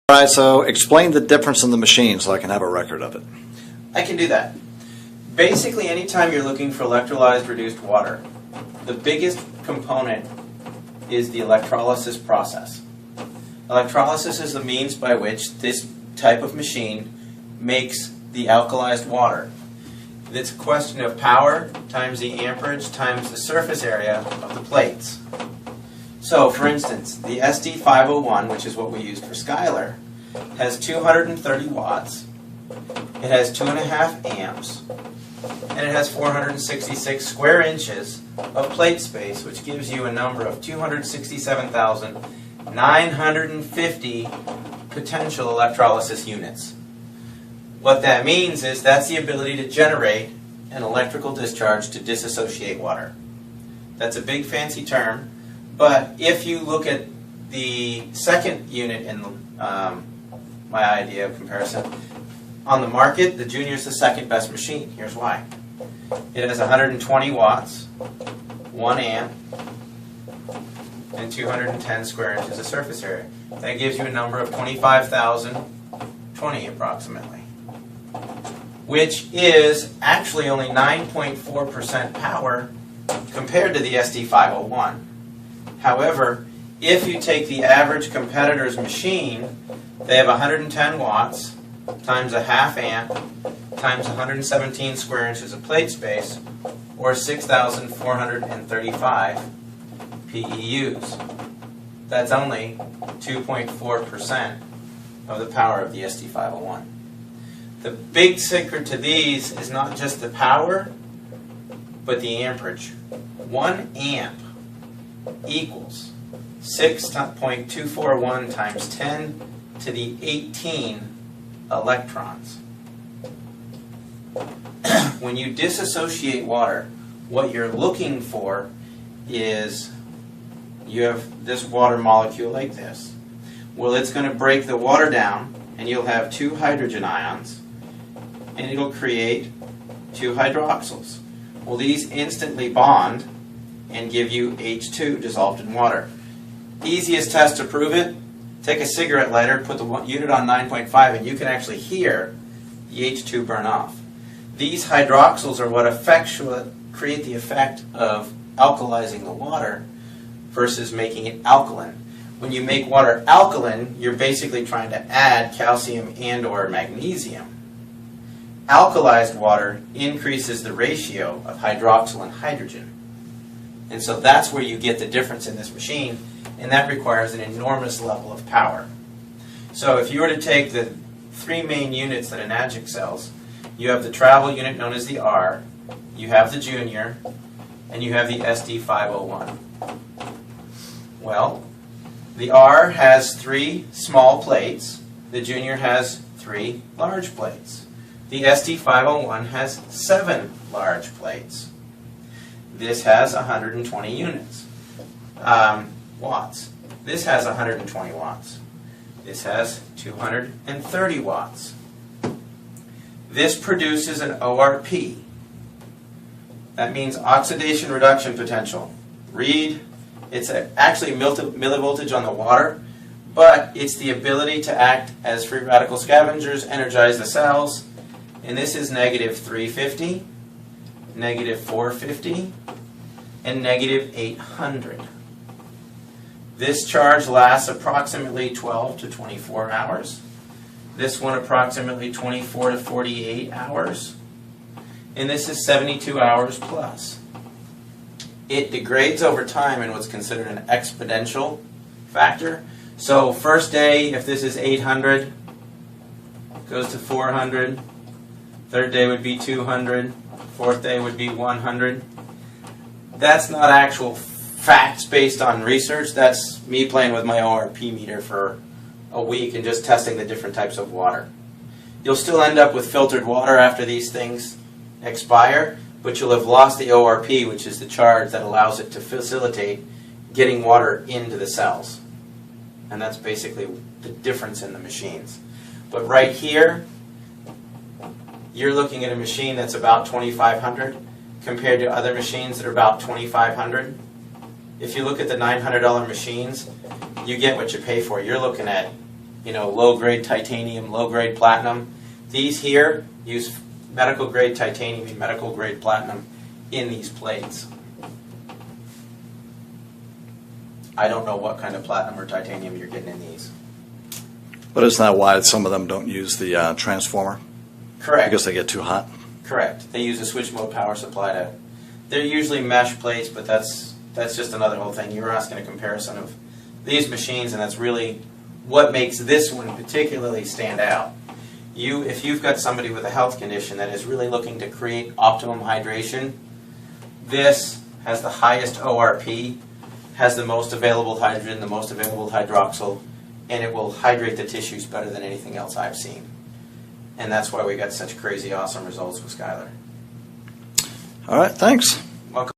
All right, so explain the difference in the machine so I can have a record of it. I can do that. Basically, anytime you're looking for electrolyzed reduced water, the biggest component is the electrolysis process. Electrolysis is the means by which this type of machine makes the alkalized water. It's a question of power times the amperage times the surface area of the plates. So, for instance, the SD501, which is what we used for Skylar, has 230 watts, it has 2.5 amps, and it has 466 square inches of plate space, which gives you a number of 267,950 potential electrolysis units. What that means is that's the ability to generate an electrical discharge to disassociate water. That's a big fancy term, but if you look at the second unit in my idea of comparison, on the market, the Junior is the second best machine. Here's why. It has 120 watts, 1 amp, and 210 square inches of surface area. That gives you a number of 25,020 approximately, which is actually only 9.4% power compared to the SD501. However, if you take the average competitor's machine, they have 110 watts times a half amp times 117 square inches of plate space, or 6,435 PEUs. That's only 2.4% of the power of the SD501. The big secret to these is not just the power, but the amperage. 1 amp equals 6.241 times 10 to the 18 electrons. When you disassociate water, what you're looking for is you have this water molecule like this. Well, it's going to break the water down, and you'll have 2 hydrogen ions, and it'll create 2 hydroxyls. Well, these instantly bond and give you H2 dissolved in water. Easiest test to prove it, take a cigarette lighter, put the unit on 9.5, and you can actually hear the H2 burn off. These hydroxyls are what create the effect of alkalizing the water versus making it alkaline. When you make water alkaline, you're basically trying to add calcium and or magnesium. Alkalized water increases the ratio of hydroxyl and hydrogen. And so that's where you get the difference in this machine, and that requires an enormous level of power. So if you were to take the 3 main units that an Agic sells, you have the travel unit known as the R, you have the Junior, and you have the SD501. Well, the R has 3 small plates, the Junior has 3 large plates. The SD501 has 7 large plates. This has 120 units, watts. This has 120 watts. This has 230 watts. This produces an ORP. That means oxidation reduction potential. Read, it's actually millivoltage on the water, but it's the ability to act as free radical scavengers, energize the cells, and this is negative 350, negative 450, and negative 800. This charge lasts approximately 12 to 24 hours. This one approximately 24 to 48 hours. And this is 72 hours plus. It degrades over time in what's considered an exponential factor. So first day, if this is 800, goes to 400. Third day would be 200. Fourth day would be 100. That's not actual facts based on research. That's me playing with my ORP meter for a week and just testing the different types of water. You'll still end up with filtered water after these things expire, but you'll have lost the ORP, which is the charge that allows it to facilitate getting water into the cells. And that's basically the difference in the machines. But right here, you're looking at a machine that's about 2,500 compared to other machines that are about 2,500. If you look at the $900 machines, you get what you pay for. You're looking at low-grade titanium, low-grade platinum. These here use medical-grade titanium and medical-grade platinum in these plates. I don't know what kind of platinum or titanium you're getting in these. But isn't that why some of them don't use the transformer? Correct. Because they get too hot? Correct. They use a switch mode power supply to. They're usually mesh plates, but that's just another whole thing. You were asking a comparison of these machines, and that's really what makes this one particularly stand out. If you've got somebody with a health condition that is really looking to create optimum hydration, this has the highest ORP, has the most available hydrogen, the most available hydroxyl, and it will hydrate the tissues better than anything else I've seen. And that's why we got such crazy awesome results with Skylar. All right, thanks.